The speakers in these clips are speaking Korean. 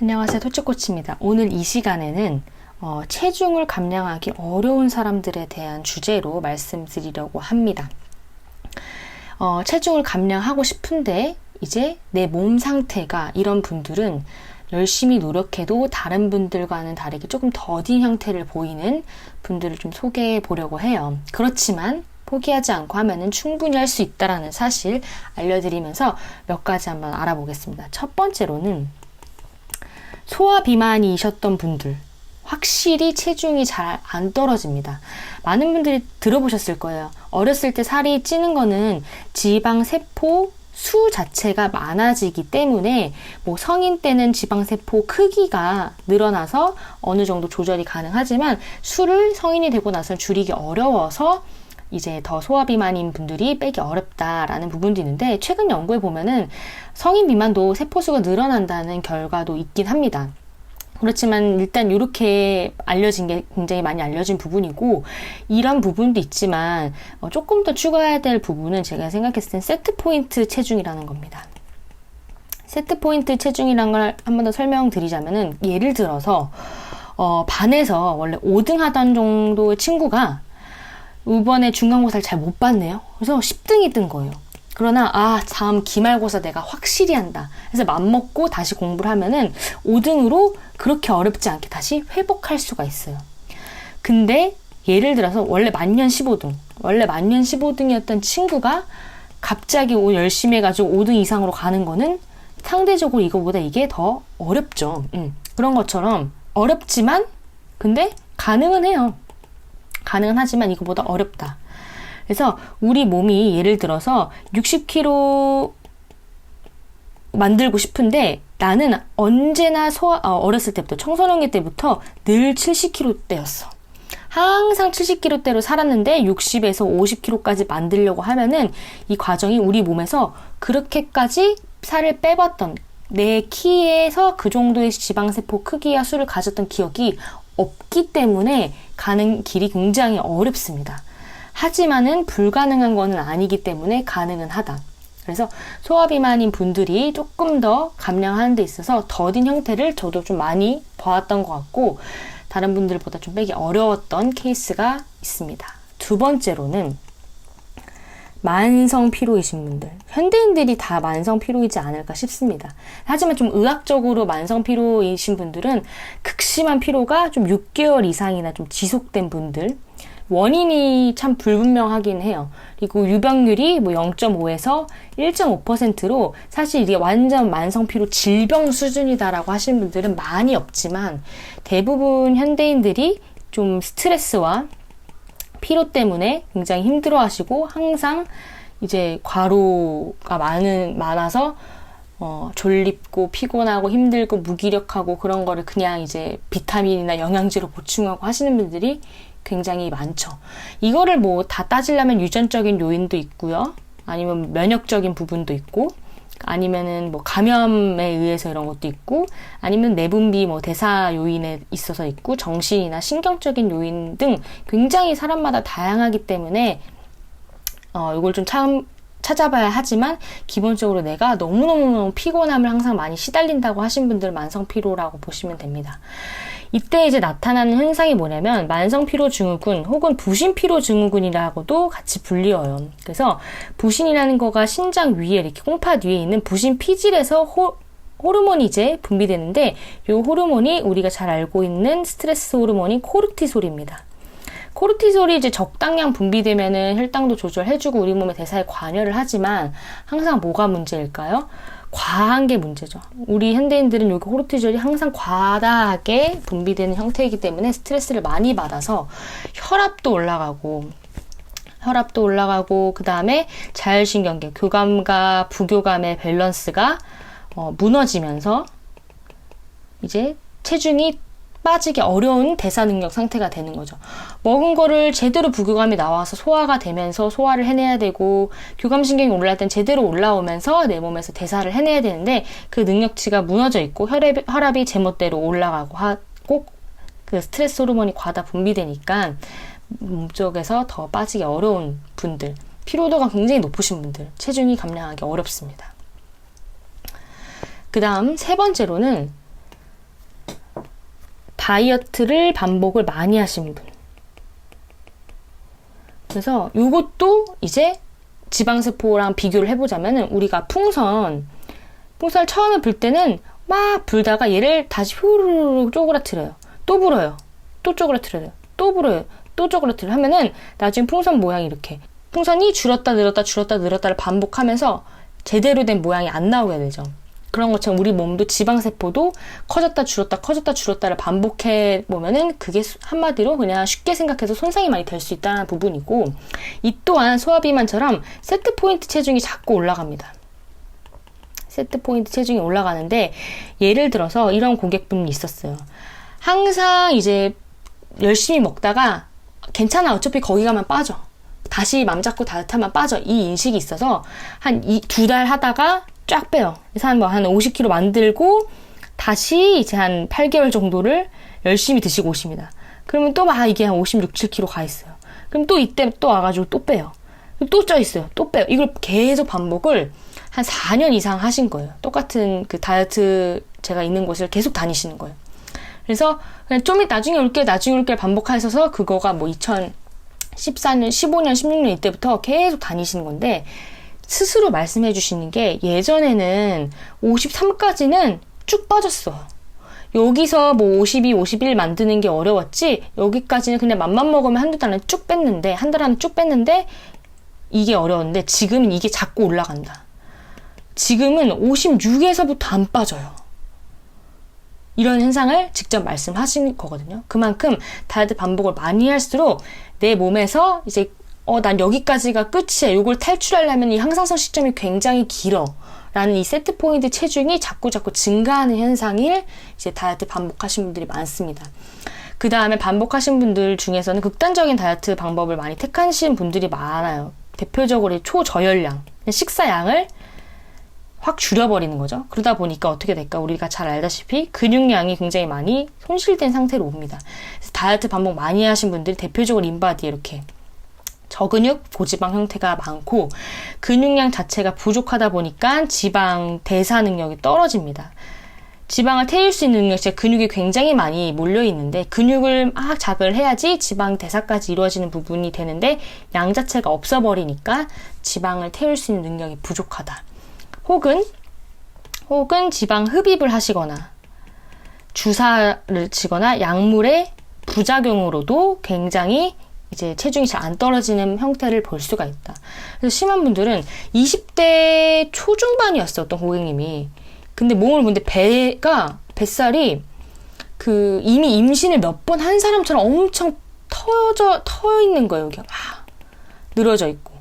안녕하세요, 토치코치입니다. 오늘 이 시간에는 체중을 감량하기 어려운 사람들에 대한 주제로 말씀드리려고 합니다. 체중을 감량하고 싶은데 이제 내 몸 상태가 이런 분들은 열심히 노력해도 다른 분들과는 다르게 조금 더딘 형태를 보이는 분들을 좀 소개해 보려고 해요. 그렇지만 포기하지 않고 하면은 충분히 할 수 있다라는 사실 알려드리면서 몇 가지 한번 알아보겠습니다. 첫 번째로는 소화 비만이셨던 분들, 확실히 체중이 잘 안 떨어집니다. 많은 분들이 들어보셨을 거예요. 어렸을 때 살이 찌는 거는 지방세포 수 자체가 많아지기 때문에 성인 때는 지방세포 크기가 늘어나서 어느 정도 조절이 가능하지만 수를 성인이 되고 나서는 줄이기 어려워서 이제 더 소화비만인 분들이 빼기 어렵다라는 부분도 있는데, 최근 연구에 보면은 성인 미만도 세포수가 늘어난다는 결과도 있긴 합니다. 그렇지만 일단 이렇게 알려진 게 굉장히 많이 알려진 부분이고, 이런 부분도 있지만 조금 더 추가해야 될 부분은 제가 생각했을 땐 세트포인트 체중이라는 겁니다. 세트포인트 체중이라는 걸 한 번 더 설명드리자면은, 예를 들어서 반에서 원래 5등 하던 정도의 친구가 이번에 중간고사를 잘 못 봤네요. 그래서 10등이 뜬 거예요. 그러나 다음 기말고사 내가 확실히 한다. 그래서 맘먹고 다시 공부를 하면은 5등으로 그렇게 어렵지 않게 다시 회복할 수가 있어요. 근데 예를 들어서 원래 만년 15등이었던 친구가 갑자기 열심히 해가지고 5등 이상으로 가는 거는 상대적으로 이거보다 이게 더 어렵죠. 그런 것처럼 어렵지만 근데 가능은 해요. 가능은 하지만 이거보다 어렵다. 그래서 우리 몸이 예를 들어서 60kg 만들고 싶은데, 나는 언제나 어렸을 때부터, 청소년기 때부터 늘 70kg대였어. 항상 70kg대로 살았는데 60에서 50kg까지 만들려고 하면은 이 과정이 우리 몸에서 그렇게까지 살을 빼봤던, 내 키에서 그 정도의 지방세포 크기와 수를 가졌던 기억이 없기 때문에 가는 길이 굉장히 어렵습니다. 하지만은 불가능한 거는 아니기 때문에 가능은 하다. 그래서 소화비만인 분들이 조금 더 감량하는 데 있어서 더딘 형태를 저도 좀 많이 봐왔던 것 같고, 다른 분들보다 좀 빼기 어려웠던 케이스가 있습니다. 두 번째로는 만성 피로이신 분들. 현대인들이 다 만성 피로이지 않을까 싶습니다. 하지만 좀 의학적으로 만성 피로이신 분들은 극심한 피로가 좀 6개월 이상이나 좀 지속된 분들, 원인이 참 불분명하긴 해요. 그리고 유병률이 0.5에서 1.5%로 사실 이게 완전 만성 피로 질병 수준이다라고 하시는 분들은 많이 없지만, 대부분 현대인들이 좀 스트레스와 피로 때문에 굉장히 힘들어 하시고, 항상 이제 과로가 많아서 졸립고 피곤하고 힘들고 무기력하고 그런 거를 그냥 이제 비타민이나 영양제로 보충하고 하시는 분들이 굉장히 많죠. 이거를 다 따지려면 유전적인 요인도 있고요. 아니면 면역적인 부분도 있고, 아니면은 감염에 의해서 이런 것도 있고, 아니면 내분비 대사 요인에 있어서 있고, 정신이나 신경적인 요인 등 굉장히 사람마다 다양하기 때문에 이걸 좀 찾아봐야 하지만, 기본적으로 내가 너무너무 피곤함을 항상 많이 시달린다고 하신 분들 만성 피로라고 보시면 됩니다. 이때 이제 나타나는 현상이 뭐냐면 만성피로증후군 혹은 부신피로증후군이라고도 같이 불리어요. 그래서 부신이라는 거가 신장 위에 이렇게 콩팥 위에 있는 부신 피질에서 호르몬이 이제 분비되는데, 이 호르몬이 우리가 잘 알고 있는 스트레스 호르몬인 코르티솔입니다. 코르티솔이 이제 적당량 분비되면은 혈당도 조절해주고 우리 몸의 대사에 관여를 하지만, 항상 뭐가 문제일까요? 과한 게 문제죠. 우리 현대인들은 여기 코르티졸이 항상 과다하게 분비되는 형태이기 때문에 스트레스를 많이 받아서 혈압도 올라가고, 그 다음에 자율신경계, 교감과 부교감의 밸런스가 무너지면서 이제 체중이 빠지기 어려운 대사 능력 상태가 되는 거죠. 먹은 거를 제대로 부교감이 나와서 소화가 되면서 소화를 해내야 되고, 교감신경이 올라갈 땐 제대로 올라오면서 내 몸에서 대사를 해내야 되는데, 그 능력치가 무너져 있고 혈압이 제멋대로 올라가고 하고, 그 스트레스 호르몬이 과다 분비되니까 몸쪽에서 더 빠지기 어려운 분들, 피로도가 굉장히 높으신 분들, 체중이 감량하기 어렵습니다. 그 다음 세 번째로는 다이어트를 반복을 많이 하신 분. 그래서 요것도 이제 지방세포랑 비교를 해보자면은 우리가 풍선을 처음에 불 때는 막 불다가 얘를 다시 후루룩 쪼그라뜨려요. 또 불어요. 또 쪼그라뜨려요. 또 불어요. 또 쪼그라뜨려 하면은 나중에 풍선 모양이 이렇게 풍선이 줄었다 늘었다 줄었다 늘었다를 반복하면서 제대로 된 모양이 안 나오게 되죠. 그런 것처럼 우리 몸도 지방세포도 커졌다 줄었다 커졌다 줄었다를 반복해 보면은 그게 한마디로 그냥 쉽게 생각해서 손상이 많이 될 수 있다는 부분이고, 이 또한 소화비만처럼 세트포인트 체중이 자꾸 올라갑니다. 세트포인트 체중이 올라가는데, 예를 들어서 이런 고객분이 있었어요. 항상 이제 열심히 먹다가 괜찮아 어차피 거기 가면 빠져, 다시 맘 잡고 다이어트하면 빠져, 이 인식이 있어서 한 2달 하다가 쫙 빼요. 그래서 한 50kg 만들고 다시 이제 한 8개월 정도를 열심히 드시고 오십니다. 그러면 또 막 이게 한 56, 7kg 가 있어요. 그럼 또 이때 또 와가지고 또 빼요. 또 쪄 있어요. 또 빼요. 이걸 계속 반복을 한 4년 이상 하신 거예요. 똑같은 그 다이어트 제가 있는 곳을 계속 다니시는 거예요. 그래서 그냥 좀 나중에 올게 반복하셔서 그거가 뭐 2014년, 15년, 16년 이때부터 계속 다니시는 건데, 스스로 말씀해 주시는 게 예전에는 53까지는 쭉 빠졌어. 여기서 뭐 52, 51 만드는 게 어려웠지 여기까지는 그냥 맘만 먹으면 한두 달 안에 쭉 뺐는데, 한 달 안에 쭉 뺐는데 이게 어려웠는데 지금은 이게 자꾸 올라간다. 지금은 56에서부터 안 빠져요. 이런 현상을 직접 말씀하신 거거든요. 그만큼 다이어트 반복을 많이 할수록 내 몸에서 이제 난 여기까지가 끝이야. 이걸 탈출하려면 이 항상성 시점이 굉장히 길어. 라는 이 세트 포인트 체중이 자꾸 증가하는 현상을 이제 다이어트 반복하신 분들이 많습니다. 그 다음에 반복하신 분들 중에서는 극단적인 다이어트 방법을 많이 택하신 분들이 많아요. 대표적으로 초저열량, 식사량을 확 줄여버리는 거죠. 그러다 보니까 어떻게 될까? 우리가 잘 알다시피 근육량이 굉장히 많이 손실된 상태로 옵니다. 그래서 다이어트 반복 많이 하신 분들이 대표적으로 인바디에 이렇게 저근육, 고지방 형태가 많고 근육량 자체가 부족하다 보니까 지방 대사 능력이 떨어집니다. 지방을 태울 수 있는 능력, 제 근육이 굉장히 많이 몰려 있는데 근육을 막 자극을 해야지 지방 대사까지 이루어지는 부분이 되는데 양 자체가 없어버리니까 지방을 태울 수 있는 능력이 부족하다. 혹은 지방 흡입을 하시거나 주사를 치거나 약물의 부작용으로도 굉장히 이제 체중이 잘 안 떨어지는 형태를 볼 수가 있다. 그래서 심한 분들은 20대 초중반이었어요. 어떤 고객님이. 근데 몸을 보는데 뱃살이 이미 임신을 몇 번 한 사람처럼 엄청 터 있는 거예요. 여기가 막 늘어져 있고.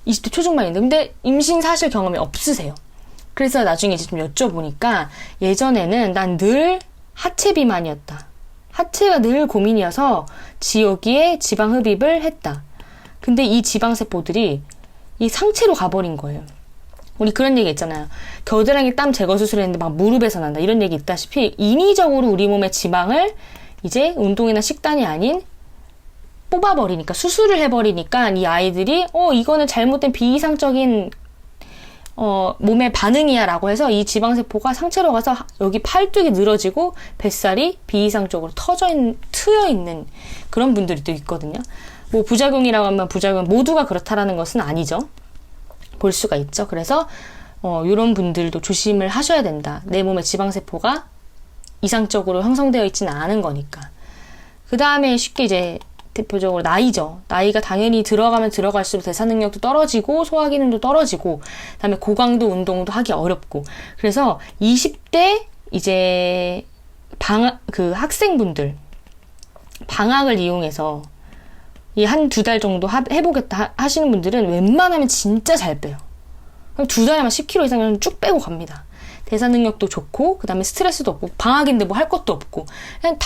20대 초중반인데. 근데 임신 사실 경험이 없으세요. 그래서 나중에 이제 좀 여쭤보니까 예전에는 난 늘 하체 비만이었다. 하체가 늘 고민이어서 여기에 지방 흡입을 했다. 근데 이 지방세포들이 이 상체로 가버린 거예요. 우리 그런 얘기 있잖아요. 겨드랑이 땀 제거 수술을 했는데 막 무릎에서 난다. 이런 얘기 있다시피 인위적으로 우리 몸의 지방을 이제 운동이나 식단이 아닌 뽑아버리니까, 수술을 해버리니까 이 아이들이 이거는 잘못된 비이상적인 몸의 반응이야 라고 해서 이 지방세포가 상체로 가서 여기 팔뚝이 늘어지고 뱃살이 비이상적으로 트여 있는 그런 분들이 또 있거든요. 뭐 부작용이라고 하면 부작용 모두가 그렇다라는 것은 아니죠. 볼 수가 있죠. 그래서 이런 분들도 조심을 하셔야 된다. 내 몸에 지방세포가 이상적으로 형성되어 있지는 않은 거니까. 그 다음에 쉽게 이제 대표적으로 나이죠. 나이가 당연히 들어가면 들어갈수록 대사 능력도 떨어지고 소화 기능도 떨어지고 그다음에 고강도 운동도 하기 어렵고, 그래서 20대 이제 학생분들 방학을 이용해서 이 한두 달 정도 해보겠다 하시는 분들은 웬만하면 진짜 잘 빼요. 그럼 2달에 만 10kg 이상은 쭉 빼고 갑니다. 대사 능력도 좋고 그다음에 스트레스도 없고 방학인데 뭐 할 것도 없고 그냥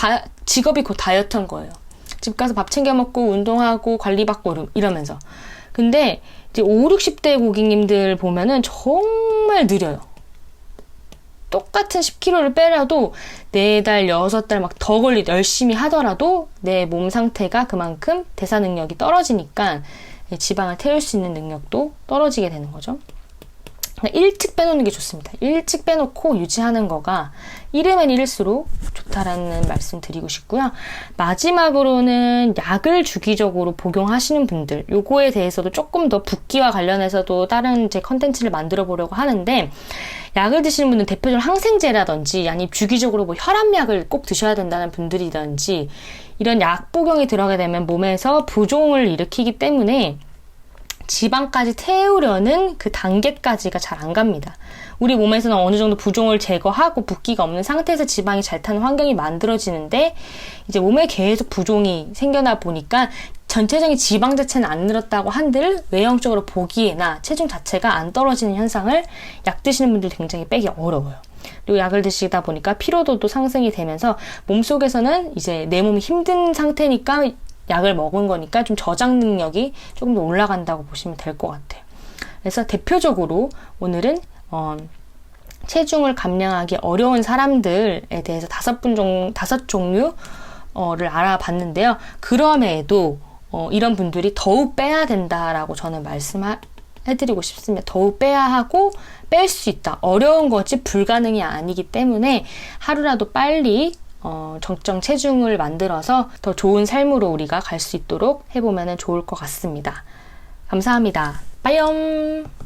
직업이 곧 다이어트한 거예요. 집 가서 밥 챙겨 먹고 운동하고 관리받고 이러면서. 근데 이제 5, 60대 고객님들 보면은 정말 느려요. 똑같은 10kg를 빼려도 4달, 6달 막 더 열심히 하더라도 내 몸 상태가 그만큼 대사 능력이 떨어지니까 지방을 태울 수 있는 능력도 떨어지게 되는 거죠. 일찍 빼놓는 게 좋습니다. 일찍 빼놓고 유지하는 거가 이르면 이를수록 좋다. 좋다라는 말씀 드리고 싶고요. 마지막으로는 약을 주기적으로 복용하시는 분들, 요거에 대해서도 조금 더 붓기와 관련해서도 다른 제 컨텐츠를 만들어 보려고 하는데, 약을 드시는 분은 대표적으로 항생제라든지 아니면 주기적으로 뭐 혈압약을 꼭 드셔야 된다는 분들이든지 이런 약 복용이 들어가게 되면 몸에서 부종을 일으키기 때문에 지방까지 태우려는 그 단계까지가 잘 안 갑니다. 우리 몸에서는 어느 정도 부종을 제거하고 붓기가 없는 상태에서 지방이 잘 타는 환경이 만들어지는데 이제 몸에 계속 부종이 생겨나 보니까 전체적인 지방 자체는 안 늘었다고 한들 외형적으로 보기에나 체중 자체가 안 떨어지는 현상을 약 드시는 분들 굉장히 빼기 어려워요. 그리고 약을 드시다 보니까 피로도도 상승이 되면서 몸속에서는 이제 내 몸이 힘든 상태니까 약을 먹은 거니까 좀 저장 능력이 조금 더 올라간다고 보시면 될 것 같아요. 그래서 대표적으로 오늘은 체중을 감량하기 어려운 사람들에 대해서 5종류를 알아봤는데요. 그럼에도 이런 분들이 더욱 빼야 된다라고 저는 말씀해드리고 싶습니다. 더욱 빼야 하고 뺄 수 있다. 어려운 거지 불가능이 아니기 때문에 하루라도 빨리 적정 체중을 만들어서 더 좋은 삶으로 우리가 갈 수 있도록 해보면 좋을 것 같습니다. 감사합니다. 빠이염!